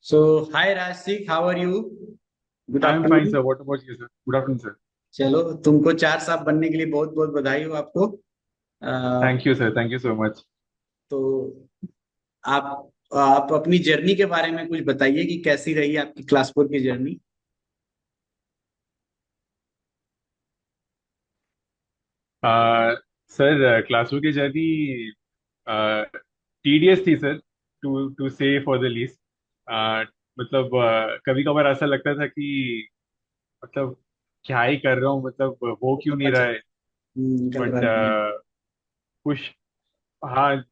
So, hi Rashik, how are you? Good I'm fine, afternoon. sir. What about you, sir? Good afternoon, sir. चलो, तुमको चार साहब बनने के लिए बहुत बहुत बधाई हो आपको। अ, Thank you, sir. Thank you so much. तो आप अपनी जर्नी के बारे में कुछ बताइए कि कैसी रही आपकी क्लास 4 की जर्नी। Uh, सर क्लासरूम की जर्नी टीडियस थी सर, टू से फॉर द लीस्ट। मतलब कभी कभार ऐसा लगता था कि मतलब क्या ही कर रहा हूँ, मतलब हो क्यों नहीं पता रहा चल है। निकल रहा बट नहीं है। कुछ, हाँ,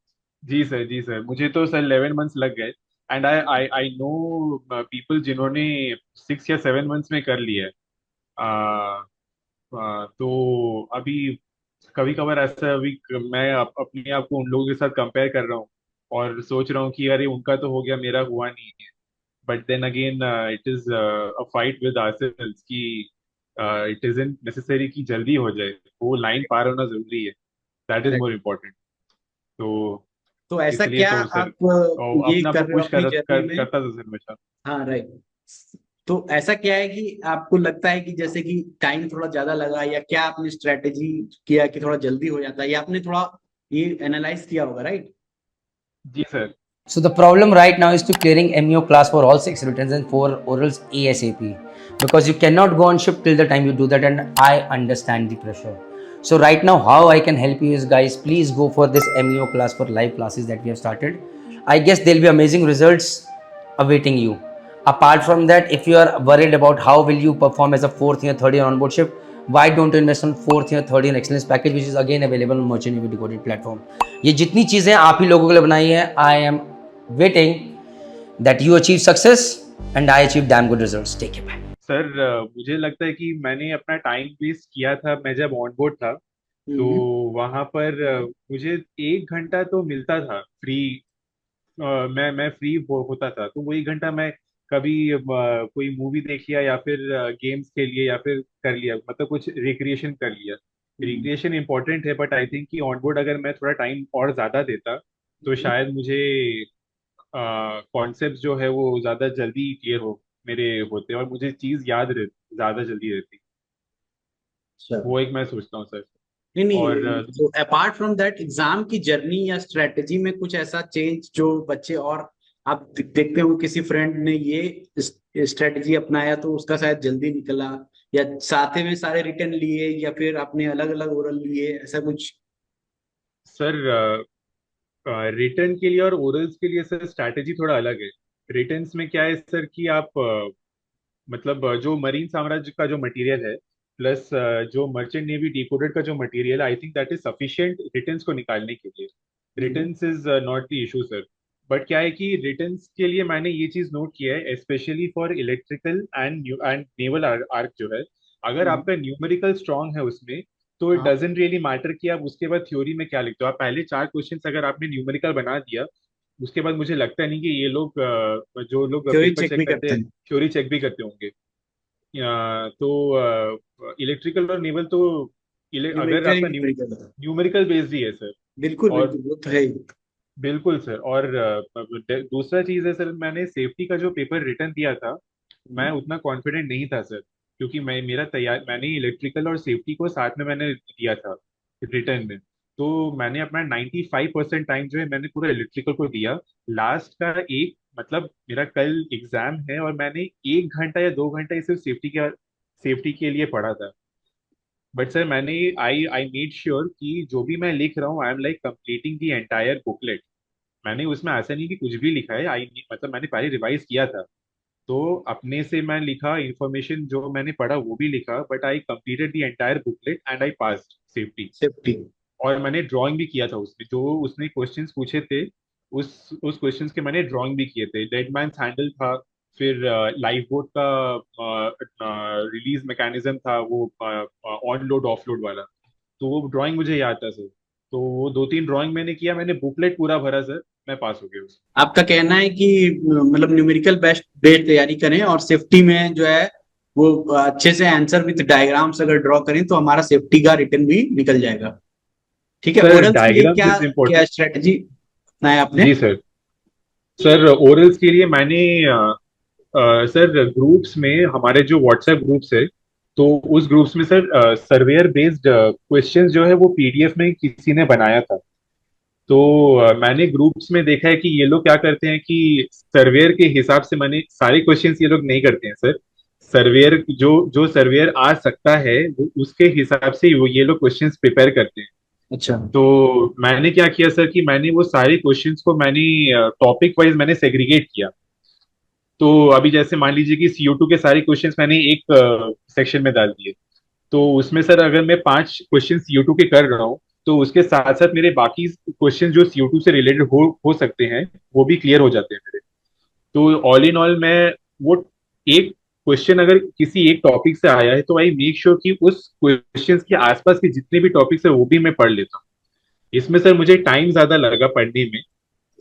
जी सर, जी सर, मुझे तो सर 11 मंथ्स लग गए। And I I I know people जिन्होंने 6 या 7 मंथ्स में कर लिया है। तो अभी कभी कभार ऐसा, मैं अपने आप को उन लोगों के साथ कंपेयर कर रहा हूँ और सोच रहा हूँ कि अरे उनका तो हो गया, मेरा हुआ नहीं है। But then again it is a fight with ourselves कि इट इजंट नेसेसरी कि जल्दी हो जाए, वो लाइन पार होना जरूरी है। That is correct. More important. तो तो ऐसा इसलिए क्या तो सर आप ये अपने आप कर को रहे हो पुश अपनी जर्नी में? करता था सर हमेशा। हाँ, राइट। तो ऐसा क्या है कि आपको लगता है कि जैसे कि टाइम थोड़ा ज्यादा लगा, या क्या आपने स्ट्रेटेजी किया कि थोड़ा जल्दी हो जाता है, या आपने थोड़ा ये एनालाइज किया होगा, राइट? जी sir. So the problem right now is to clearing MEO class for all 6 writtens and 4 orals ASAP, because you cannot go on shift till the time you do that, and I understand the pressure. So right now how I can help you is, guys, please go for this MEO class for live classes that we have started. I guess there'll be amazing results awaiting you. Apart from that, if you are worried about how will you perform as a fourth year, third year on board shift, why don't you invest on fourth year, third year excellence package, which is again available on Merchant Navy Decoded platform. ये जितनी चीजें आप ही लोगों के लिए बनाई है, I am waiting that you achieve success and I achieve damn good results. Take it back. Sir मुझे लगता है कि मैंने अपना टाइम वेस्ट किया था, मैं जब ऑन बोर्ड था। तो हम्म। वहां पर मुझे 1 घंटा तो मिलता था फ्री। मैं फ्री होता था, तो वो 1 घंटा मैं कभी कोई मूवी देख लिया या फिर गेम्स खेल लिए या फिर कर लिया, मतलब कुछ रिक्रिएशन कर लिया। हम्म। रिक्रिएशन इंपॉर्टेंट है, बट आई थिंक कि ऑन बोर्ड अगर मैं थोड़ा टाइम और ज्यादा देता तो हम्म। शायद मुझे कॉन्सेप्ट जो है वो ज्यादा जल्दी क्लियर हो मेरे होते, और मुझे चीज याद रह ज्यादा जल्दी रहती। अच्छा। वो एक मैं सोचता हूँ सर। नहीं और नहीं, तो अपार्ट फ्रॉम दैट एग्जाम की जर्नी या स्ट्रेटेजी में कुछ ऐसा चेंज जो बच्चे, और आप देखते हो किसी फ्रेंड ने ये स्ट्रेटेजी अपनाया तो उसका शायद जल्दी निकला, या साथ में सारे रिटर्न लिए, या फिर आपने अलग अलग ओरल लिए, ऐसा कुछ? सर रिटर्न के लिए और ओरल्स के लिए सर स्ट्रैटेजी थोड़ा अलग है। रिटर्न्स में क्या है सर कि आप मतलब जो मरीन साम्राज्य का जो मटेरियल है, प्लस जो मर्चेंट नेवी डिकोडेड का जो मटेरियल, I think that is sufficient returns को निकालने के लिए। Hmm. Returns is not the issue sir. But क्या है कि रिटर्न्स के लिए मैंने ये चीज नोट किया है, specially for electrical and naval arc जो है, अगर हम्म। आपका न्यूमेरिकल स्ट्रांग है उसमें, तो इट हाँ, डजेंट रियली मैटर कि आप उसके बाद थ्योरी में क्या लिखते हो। आप पहले 4 क्वेश्चन अगर आपने न्यूमेरिकल बना दिया, उसके बाद मुझे लगता नहीं कि ये लोग जो लोग थ्योरी पेपर चेक चेक भी करते करते हैं हैं। थ्योरी चेक भी करते होंगे। तो इलेक्ट्रिकल और नेवल तो अगर न्यूमेरिकल ही आपका न्यूमेरिकल है। न्यूमेरिकल बेस्ड ही है सर। बिल्कुल और बिल्कुल, वो तो है ही। बिल्कुल सर। और दूसरा चीज है सर, मैंने सेफ्टी का जो पेपर रिटर्न दिया था, मैं हम्म। उतना कॉन्फिडेंट नहीं था सर, क्योंकि मैंने इलेक्ट्रिकल और सेफ्टी को साथ में मैंने दिया था रिटर्न में। तो मैंने अपना 95% टाइम जो है मैंने पूरा इलेक्ट्रिकल को दिया। लास्ट का एक, मतलब मेरा कल एग्जाम है और मैंने 1 घंटा या 2 घंटा सिर्फ सेफ्टी के लिए पढ़ा था। बट सर मैंने आई आई मेड श्योर कि जो भी मैं लिख रहा हूँ, I am like completing the entire booklet. मैंने उसमें ऐसा नहीं कि कुछ भी लिखा है, आई मतलब मैंने पहले रिवाइज किया था। तो अपने से मैं लिखा, इंफॉर्मेशन जो मैंने पढ़ा वो भी लिखा, but I completed the entire booklet and I passed safety. Safety. और मैंने ड्राइंग भी किया था उसमें, जो उसने क्वेश्चंस पूछे थे उस क्वेश्चंस के मैंने ड्राइंग भी किए थे। डेड मैन्स हैंडल था, फिर लाइफ बोट का रिलीज मैकेनिज्म था, वो ऑन लोड ऑफ लोड वाला। तो वो ड्राइंग मुझे याद था सर। तो वो 2-3 ड्राइंग मैंने किया, मैंने बुकलेट पूरा भरा सर, मैं पास हो गया उसमें। आपका कहना है कि मतलब न्यूमेरिकल बेस्ट बेस्ड तैयारी करें, और सेफ्टी में जो है वो अच्छे से आंसर विद डायग्राम्स अगर ड्रॉ करें तो हमारा सेफ्टी का रिटर्न भी निकल जाएगा। ठीक है। सर ओरल्स के लिए डायग्राम्स क्या इज क्या इम्पोर्टेंट। स्ट्रेटजी अपनाया आपने? जी सर। सर ओरल्स के लिए मैंने सर ग्रुप्स में हमारे जो व्हाट्सएप ग्रुप्स है, तो उस ग्रुप्स में सर सर्वेयर बेस्ड क्वेश्चंस जो है वो पीडीएफ में किसी ने बनाया था। तो मैंने ग्रुप्स में देखा है कि ये लोग क्या करते हैं कि सर्वेयर के हिसाब से, मैंने सारे क्वेश्चंस ये लोग नहीं करते हैं सर। सर्वेयर जो जो सर्वेयर आ सकता है वो उसके हिसाब से वो ये लोग क्वेश्चंस प्रिपेयर करते हैं। अच्छा। तो मैंने क्या किया सर कि मैंने वो सारे क्वेश्चंस को मैंने टॉपिक वाइज मैंने सेग्रीगेट किया। तो अभी जैसे मान लीजिए कि CO2 के सारे क्वेश्चंस मैंने एक सेक्शन में डाल दिए। तो उसमें सर अगर मैं 5 क्वेश्चन CO2 के कर रहा हूँ, तो उसके साथ साथ मेरे बाकी क्वेश्चन जो CO2 से रिलेटेड हो सकते हैं वो भी क्लियर हो जाते हैं मेरे। तो ऑल इन ऑल मैं वो एक क्वेश्चन अगर किसी एक टॉपिक से आया है तो आई मेक श्योर कि उस क्वेश्चन के आसपास के जितने भी टॉपिक्स है वो भी मैं पढ़ लेता हूँ। इसमें सर मुझे टाइम ज्यादा लगा पढ़ने में,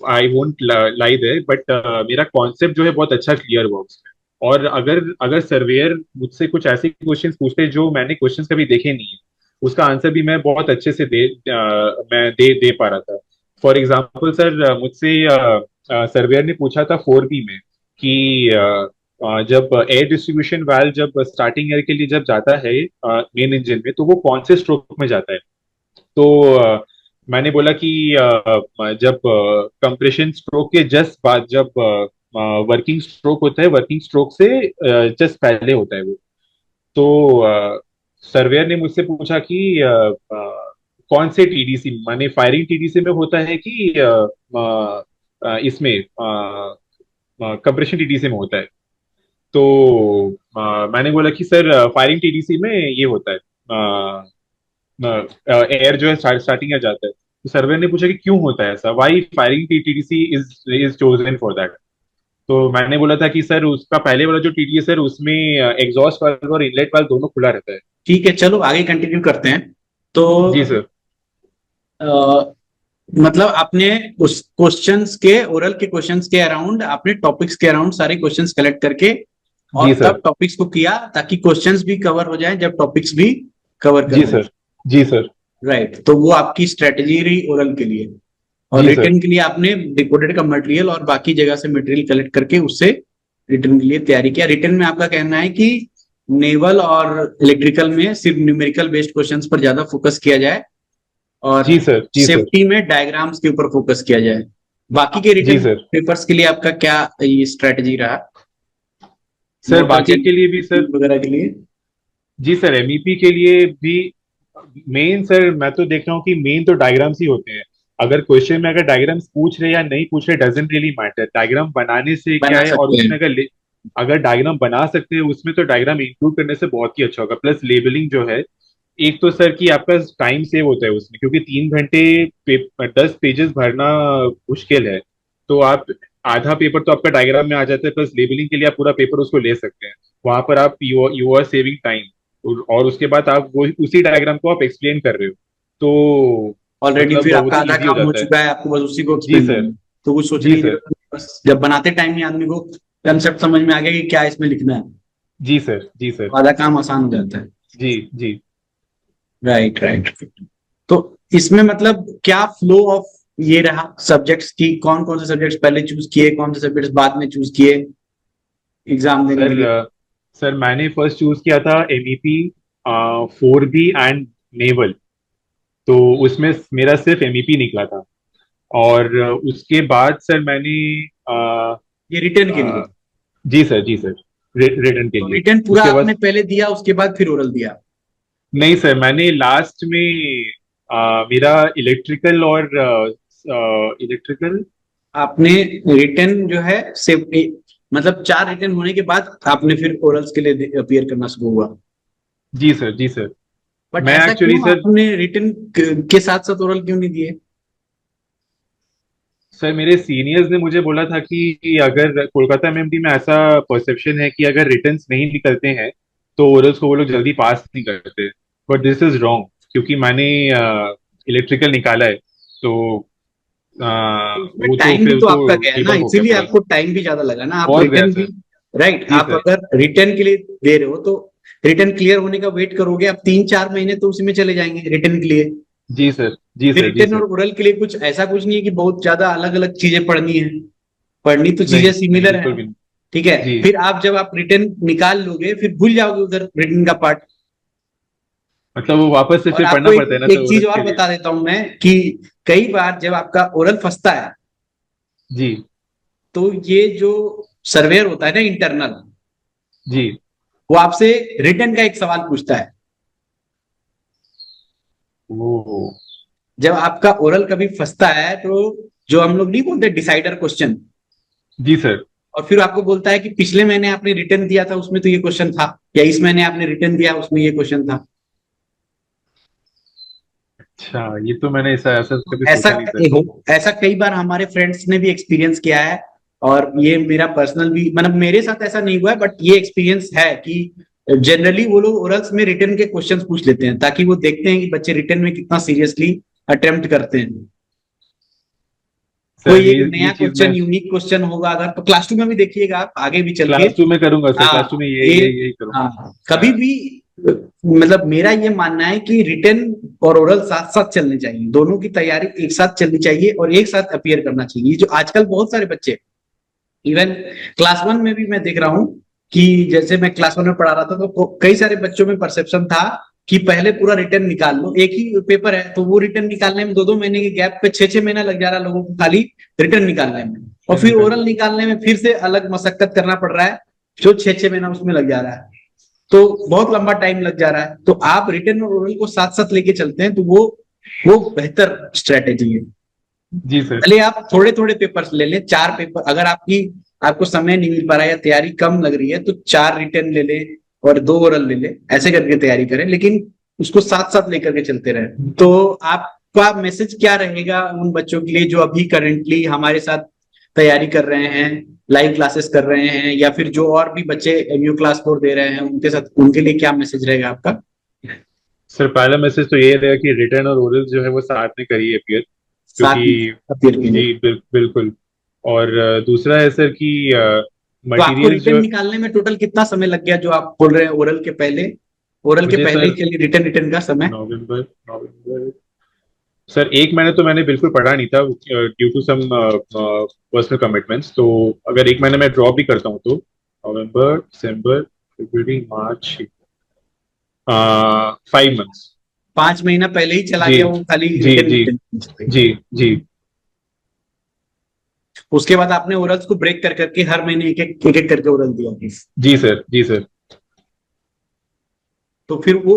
I won't lie there, but मेरा कॉन्सेप्ट जो है बहुत अच्छा क्लियर हुआ उसमें। और अगर अगर सर्वेयर मुझसे कुछ ऐसे क्वेश्चंस पूछते जो मैंने क्वेश्चंस कभी देखे नहीं है, उसका आंसर भी मैं बहुत अच्छे से मैं दे पा रहा था। फॉर एग्जाम्पल सर मुझसे सर्वेयर ने पूछा था 4B में कि जब एयर डिस्ट्रीब्यूशन वाल्व जब स्टार्टिंग एयर के लिए जब जाता है मेन इंजन में, तो वो कौन से स्ट्रोक में जाता है। तो मैंने बोला कि जब कंप्रेशन स्ट्रोक के जस्ट बाद जब वर्किंग स्ट्रोक होता है, वर्किंग स्ट्रोक से जस्ट पहले होता है वो। तो सर्वेयर ने मुझसे पूछा कि कौन से TDC माने फायरिंग TDC में होता है कि इसमें कंप्रेशन TDC में होता है। तो मैंने बोला कि सर फायरिंग TDC में ये होता है, एयर जो है स्टार्टिंग आ जाता है। तो सर्वे ने पूछा कि क्यों होता है ऐसा, why firing TDC is chosen for that. तो मैंने बोला था कि सर उसका पहले वाला जो TDS है सर उसमें एग्जॉस्ट वाल्व और इनलेट वाल्व दोनों खुला रहता है। ठीक है, चलो आगे कंटिन्यू करते हैं। तो जी सर। अ, मतलब आपने उस क्वेश्चंस के, ओरल के क्वेश्चंस के अराउंड, आपने टॉपिक्स के अराउंड सारे क्वेश्चंस कलेक्ट करके जी और सर। तब टॉपिक्स को किया ताकि क्वेश्चंस भी कवर हो जाए जब टॉपिक्स भी कवर कर जी रहे हैं। सर। जी सर। राइट, तो वो आपकी स्ट्रेटेजी रही ओरल के लिए। और जी सर। रिटर्न के लिए आपने डिकोडेड का मटेरियल और बाकी जगह से मटेरियल कलेक्ट करके उससे रिटर्न के लिए तैयारी किया। रिटर्न में आपका कहना है कि नेवल और इलेक्ट्रिकल में सिर्फ न्यूमेरिकल बेस्ड क्वेश्चंस पर ज्यादा फोकस किया जाए और जी सर। जी सर। सेफ्टी में डायग्राम्स के ऊपर फोकस किया जाए। बाकी के जी रिटर्न सर। पेपर्स के लिए आपका क्या ये स्ट्रेटेजी रहा, सर मोटर बाकी के लिए भी सर, वगैरह के लिए? जी सर MEP के लिए भी मेन सर मैं तो देख रहा हूँ कि मेन तो डायग्राम्स ही होते हैं। अगर क्वेश्चन में अगर डायग्राम्स पूछ रहे या नहीं पूछ रहे डजेंट रियली मैटर, डायग्राम बनाने से क्या बना है, और सकते हैं। उसमें अगर डायग्राम बना सकते हैं उसमें तो डायग्राम इंक्लूड करने से बहुत ही अच्छा होगा। प्लस लेबलिंग जो है, एक तो सर कि आपका टाइम सेव होता है उसमें, क्योंकि 3 घंटे 10 पेजेस भरना मुश्किल है। तो आप आधा पेपर तो आपका डायग्राम में आ जाता है, प्लस लेबलिंग के लिए आप पूरा पेपर उसको ले सकते हैं। वहां पर आप यू आर सेविंग टाइम, और उसके बाद आप वो उसी डायग्राम को आप एक्सप्लेन कर रहे हो, तो ऑलरेडी मतलब फिर वो आपका तो आधा इजी हो काम हो जाता है। चुका है, आपको बस उसी को जी एक्सप्लेन सर। करना है। तो कुछ सोचने जी की सर। जरूरत नहीं, बस जब बनाते टाइम ही आदमी को कंसेप्ट समझ में आ गया कि क्या इसमें लिखना है, जी सर। जी सर। तो आधा काम आसान हो जाता है। जी जी। Right right. तो इसमें मतलब क्या फ्लो ऑफ ये रहा सब्जेक्ट्स की, कौन कौन से सब्जेक्ट्स पहले चूज किए, कौन से सब्जेक्ट्स बाद में चूज किए एग्जाम देने के सर लिए? सर मैंने फर्स्ट चूज किया था MEP 4B एंड नेवल। तो उसमें मेरा सिर्फ MEP निकला था। और उसके बाद सर मैंने अ, ये रिटर्न के लिए? अ, जी सर। जी सर। रिटर्न के तो लिए। रिटर्न पूरा उसके बाद आपने पहले दिया, उसके बाद फिर ओरल दिया? नहीं सर, मैंने लास्ट में मेरा इलेक्ट्रिकल और इलेक्ट्रिकल। आपने रिटर्न जो है सेफ्टी, मतलब 4 रिटर्न होने के बाद आपने फिर ओरल्स के लिए अपियर करना शुरू हुआ? जी सर। जी सर। बट मैं ऐसा एक्चुअली क्यों, सर, आपने रिटर्न के साथ साथ ओरल क्यों नहीं दिए? मेरे सीनियर्स ने मुझे बोला था कि अगर कोलकाता MMT में ऐसा परसेप्शन है कि अगर रिटर्न्स नहीं निकलते हैं तो ओरल्स को वो लोग जल्दी पास नहीं करते। बट दिस इज रॉन्ग, क्योंकि मैंने इलेक्ट्रिकल निकाला है। तो तो उसमें वो तो टाइम भी फिर तो तो आपका गया ना, गिव अप हो गया इसीलिए पूरा। आपको टाइम भी ज्यादा लगा ना। आप बहुत गया रिटर्न भी, सर। राइट, जी आप सर। अगर रिटर्न के लिए दे रहे हो तो रिटर्न क्लियर होने का वेट करोगे आप, 3-4 महीने तो उसी में चले जाएंगे रिटर्न के लिए। जी सर। जी फिर सर। जी रिटर्न और सर। ओरल के लिए कुछ ऐसा कुछ नहीं है कि बहुत ज्यादा अलग अलग चीजें पढ़नी है, पढ़नी तो नहीं चीजें नहीं, सिमिलर है। बिल्कुल भी नहीं। ठीक है, जी फिर आप जब आप रिटर्न निकाल लोगे फिर भूल जाओगे उधर रिटर्न का पार्ट। मतलब वो वापस से और फिर आपको पढ़ना पड़ता है ना एक सर चीज ओरल और के लिए। बता देता हूं मैं कि कई बार जब आपका ओरल फंसता है जी तो ये जो सर्वेयर होता है ना इंटरनल, जी। वो आपसे रिटर्न का एक सवाल पूछता है। वो जब आपका ओरल कभी फंसता है तो जो हम लोग नहीं बोलते डिसाइडर क्वेश्चन, जी सर। और फिर आपको बोलता है कि पिछले महीने आपने रिटर्न दिया था उसमें तो ये क्वेश्चन था, या इस महीने आपने रिटर्न दिया उसमें ये क्वेश्चन था। अच्छा, ये तो मैंने ऐसा ऐसा कभी ऐसा सोचा नहीं सर। ऐसा कई बार हमारे फ्रेंड्स ने भी एक्सपीरियंस किया है, और ये मेरा पर्सनल भी, मतलब मेरे साथ ऐसा नहीं हुआ है बट ये एक्सपीरियंस है कि जनरली वो लोग ओरल्स में रिटर्न के क्वेश्चंस पूछ लेते हैं ताकि वो देखते हैं कि बच्चे रिटर्न में कितना सीरियसली अटेम्प्ट करते हैं। सर कोई एक ये नया चीज क्वेश्चन मैं यूनिक क्वेश्चन होगा अगर, तो क्लास 2 में भी देखिएगा आप आगे भी चल के। क्लास 2 में करूंगा सर, क्लास 2 हाँ में ये, यही यही यही करूंगा। हाँ कभी भी, मतलब मेरा ये मानना है कि रिटन और ओरल साथ साथ चलने चाहिए, दोनों की तैयारी एक साथ चलनी चाहिए और एक साथ अपीयर करना चाहिए। जो आजकल बहुत सारे बच्चे, इवन क्लास 1 में भी मैं देख रहा हूँ कि जैसे मैं क्लास 1 में पढ़ा रहा था तो कई सारे बच्चों में परसेप्शन था कि पहले पूरा रिटर्न निकाल लो, एक ही पेपर है तो वो रिटर्न निकालने में 2-2 महीने के गैप पे 6-6 महीना लग जा रहा है लोगों को खाली रिटर्न निकालने में, और फिर निकल। ओरल निकालने में फिर से अलग मशक्कत करना पड़ रहा है जो 6-6 महीना उसमें लग जा रहा है, तो बहुत लंबा टाइम लग जा रहा है। तो आप रिटर्न और ओरल को साथ साथ लेके चलते हैं तो वो बेहतर स्ट्रेटेजी है। जी सर। भले आप थोड़े थोड़े पेपर्स ले लें, 4 पेपर, अगर आपको समय नहीं मिल पा रहा है या तैयारी कम लग रही है तो 4 रिटर्न ले लें और 2 ओरल ले लें, ऐसे करके तैयारी करें, लेकिन उसको साथ साथ लेकर के चलते रहे। तो आपका मैसेज क्या रहेगा उन बच्चों के लिए जो अभी करेंटली हमारे साथ तैयारी कर रहे हैं, लाइव क्लासेस कर रहे हैं, या फिर जो और भी बच्चे एमयू क्लास 4 दे रहे हैं उनके साथ, उनके लिए क्या मैसेज रहेगा आपका? सर पहला मैसेज तो ये रहेगा कि रिटर्न और ओरल जो है वो साथ में करिए अपीयर, साथ क्योंकि में अपीयर कीजिए। जी बिल्कुल। और दूसरा है सर कि तो आपको मटेरियल्स रिटर्न जो। निकालने में टोटल कितना समय लग गया जो आप बोल रहे हैं ओरल के पहले, ओरल के मुझे पहले ही सर चलिए रिटर्न रिटर्न का समय? नवंबर नवंबर सर 1 महीने तो मैंने बिल्कुल पढ़ा नहीं था due to some personal commitments. तो अगर 1 महीने में ड्रॉप भी करता हूँ तो नवंबर दिसंबर फरवरी मार्च 5 मंथ्स। 5 महीना पहले ही चला जी गया वो खाली जी रिटर्न जी रिटर्न। जी जी उसके बाद आपने ओरल्स को ब्रेक कर करके हर महीने एक एक करके ओरल दिया। जी सर जी सर। तो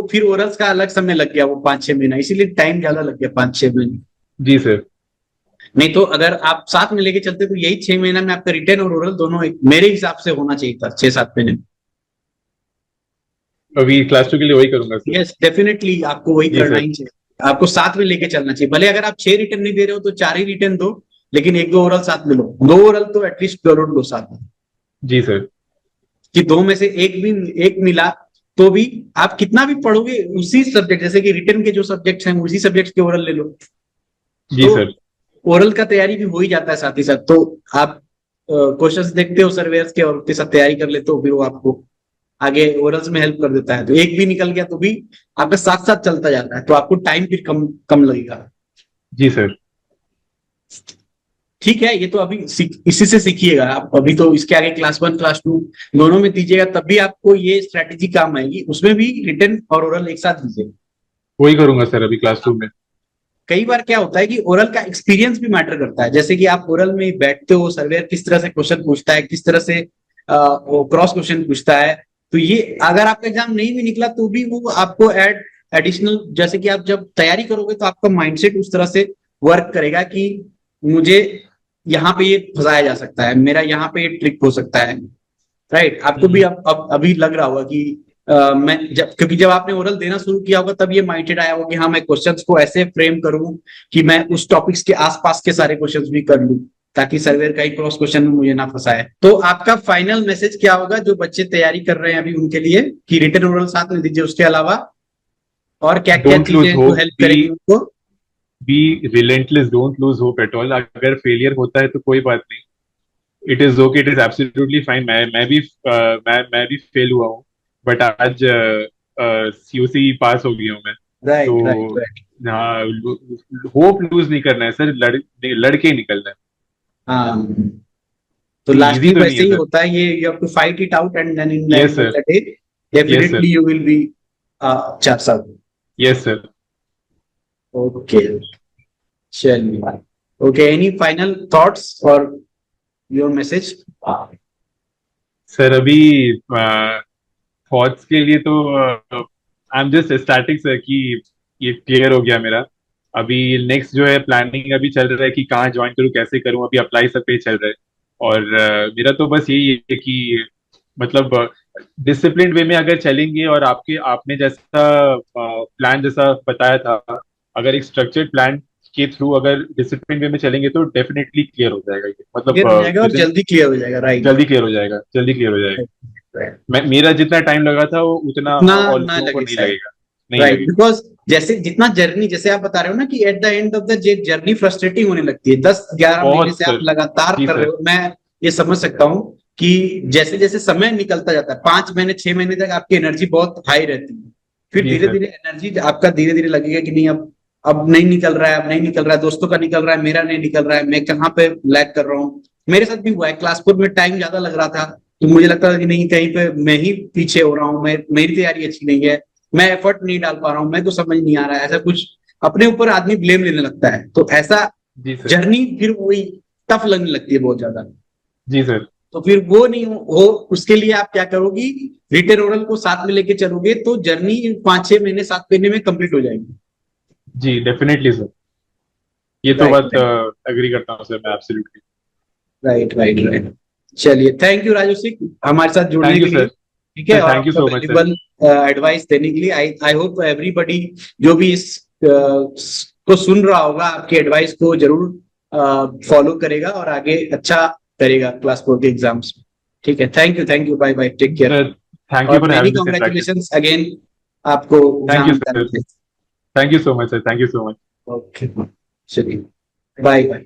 फिर ओरल्स का अलग समय लग गया वो 5-6 महीना, इसीलिए टाइम ज्यादा लग गया 5-6 महीने। जी सर। नहीं तो अगर आप साथ में लेके चलते तो यही 6 महीना में आपका रिटर्न और ओरल दोनों मेरे हिसाब से होना चाहिए था 6-7 महीने। अभी क्लास 2 के लिए वही करूंगा सर। यस डेफिनेटली आपको वही जी करना सर। ही चाहिए, आपको साथ में लेके चलना चाहिए। भले अगर आप 6 रिटर्न नहीं दे रहे हो तो 4 ही रिटर्न दो, लेकिन 1-2 ओरल साथ में लो, 2 ओरल तो एटलीस्ट जरूर लो साथ में। जी सर। कि दो में से एक मिला तो भी आप कितना भी पढ़ोगे उसी सब्जेक्ट, जैसे कि रिटर्न के जो सब्जेक्ट्स हैं उसी सब्जेक्ट के ओरल ले लो, जी तो सर। ओरल का तैयारी भी हो ही जाता है साथ ही साथ। तो आप क्वेश्चंस देखते हो सर्वेयर्स के और उसके साथ तैयारी कर लेते हो, फिर वो आपको आगे ओरल्स में हेल्प कर देता है, तो एक भी निकल गया तो भी आपका साथ साथ चलता जाता है, तो आपको टाइम फिर कम कम लगेगा। जी सर। ठीक है, ये तो अभी इसी से सीखिएगा आप, अभी तो इसके आगे क्लास 1 क्लास 2 दोनों में दीजिएगा तब भी आपको ये स्ट्रैटेजी काम आएगी, उसमें भी रिटर्न और ओरल एक साथ दीजिएगा। वही करूंगा सर अभी क्लास 2 में। कई बार क्या होता है कि ओरल का एक्सपीरियंस भी मैटर करता है, जैसे कि आप ओरल में बैठते हो, सर्वेयर किस तरह से क्वेश्चन पूछता है, किस तरह से वो क्रॉस क्वेश्चन पूछता है, तो ये अगर आपका एग्जाम नहीं भी निकला तो भी वो आपको एडिशनल, जैसे कि आप जब तैयारी करोगे तो आपका माइंडसेट उस तरह से वर्क करेगा कि मुझे यहाँ पे ये फंसाया जा सकता है, मेरा यहाँ पे ये ट्रिक हो सकता है। राइट, आपको भी अब अभी लग रहा होगा कि मैं जब, क्योंकि जब आपने ओरल देना शुरू किया होगा तब ये माइंडेड आया होगा कि हाँ मैं क्वेश्चंस को ऐसे फ्रेम करूं कि मैं उस टॉपिक्स के आसपास के सारे क्वेश्चंस भी कर लूं, ताकि सर्वेयर का ही क्रॉस क्वेश्चन में मुझे ना फंसाए। तो आपका फाइनल मैसेज क्या होगा जो बच्चे तैयारी कर रहे हैं अभी उनके लिए, कि रिटर्न ओरल साथ में दीजिए, उसके अलावा और क्या क्या डोंट चीजें लूज हैं जो होप, हेल्प करेंगी उनको? Be relentless, don't lose hope at all. अगर फेलियर होता है तो कोई बात नहीं, it is okay, it is absolutely fine. मैं भी फेल हुआ हूँ, बट आज सीयूसी पास हो गया हूँ मैं। राइट राइट तो राइट। हाँ, होप लूज नहीं करना है सर, लड़के ही निकलना है। हाँ तो लास्ट इजी में तो नहीं वैसे है ही सर। होता है, ये you have to fight it out and then in the yes end of sir. The day yes sir. Definitely you will be चार साल। Yes sir. ओके, चलिए, ओके, एनी फाइनल थॉट्स और योर मैसेज? सर अभी thoughts के लिए तो I am just static sir कि ये क्लियर हो गया मेरा। अभी नेक्स्ट जो है प्लानिंग अभी चल रहा है कि कहाँ ज्वाइन करूँ, कैसे करूँ, अभी अप्लाई सब पे चल रहा है। और मेरा तो बस यही है कि मतलब डिसिप्लिन वे में अगर चलेंगे और आपने जैसा प्लान जैसा बताया था, अगर एक स्ट्रक्चर्ड प्लान के थ्रू अगर डिसिप्लिन वे में चलेंगे तो डेफिनेटली क्लियर हो जाएगा ये, मतलब क्लियर हो जाएगा और within जल्दी क्लियर हो जाएगा, राइट? जल्दी क्लियर हो जाएगा, जल्दी क्लियर हो जाएगा। मेरा जितना टाइम लगा था वो उतना उतना और ना लोगों को लगे नहीं शायद, लगेगा, नहीं राइट? लगेगा। बिकॉज जैसे जितना जर्नी, जैसे आप बता रहे हो ना कि at the end of the journey frustrating होने लगती है, 10-11 महीने बहुत से आप सर। लगातार जी कर रहे सर। हो, मैं ये समझ सकता हूँ कि जैसे जैसे समय निकलता जाता है, 5 महीने 6 महीने तक आपकी एनर्जी बहुत हाई रहती है, फिर जी धीरे सर। धीरे एनर्जी आपका धीरे धीरे लगेगा कि नहीं, अब नहीं निकल रहा है, अब नहीं निकल रहा है, दोस्तों का निकल रहा है, मेरा नहीं निकल रहा है, मैं कहाँ पे लैग कर रहा हूँ। मेरे साथ भी हुआ है, क्लास 4 में टाइम ज्यादा लग रहा था, तो मुझे लगता था कि नहीं, कहीं पे मैं ही पीछे हो रहा हूँ, मेरी तैयारी अच्छी नहीं है, मैं एफर्ट नहीं डाल पा रहा हूँ, मैं तो समझ नहीं आ रहा है, ऐसा कुछ अपने ऊपर आदमी ब्लेम लेने लगता है, तो ऐसा जी सर। जर्नी फिर वही टफ लगने लगती है बहुत ज्यादा। जी सर। तो फिर वो नहीं हो, उसके लिए आप क्या करोगी, रिटेन ओरल को साथ में लेके चलोगे तो जर्नी 5-6 महीने 7 महीने में कंप्लीट हो जाएगी। जी डेफिनेटली सर, ये तो राइट, बात एग्री करता हूँ सर मैं एब्सोल्युटली। Right, right, right. चलिए, थैंक यू राजू सिंह हमारे साथ जुड़ने थैंक के यू लिए, सर। ठीक है, सर और थैंक यू आपका सो मच सर। वैल्यूबल एडवाइस देने के लिए। आई आई होप एवरीबॉडी जो भी इस को सुन रहा होगा आपकी एडवाइस को जरूर फॉलो करेगा और आगे अच्छा करेगा क्लास 4 के एग्जाम्स में। ठीक है, thank you, bye bye, take care, sir thank you और for many having this interaction. Congratulation again आपको थैंक यू एग्जाम सर। देने के लिए। Thank you so much sir, thank you so much. Okay, चलिए, bye bye.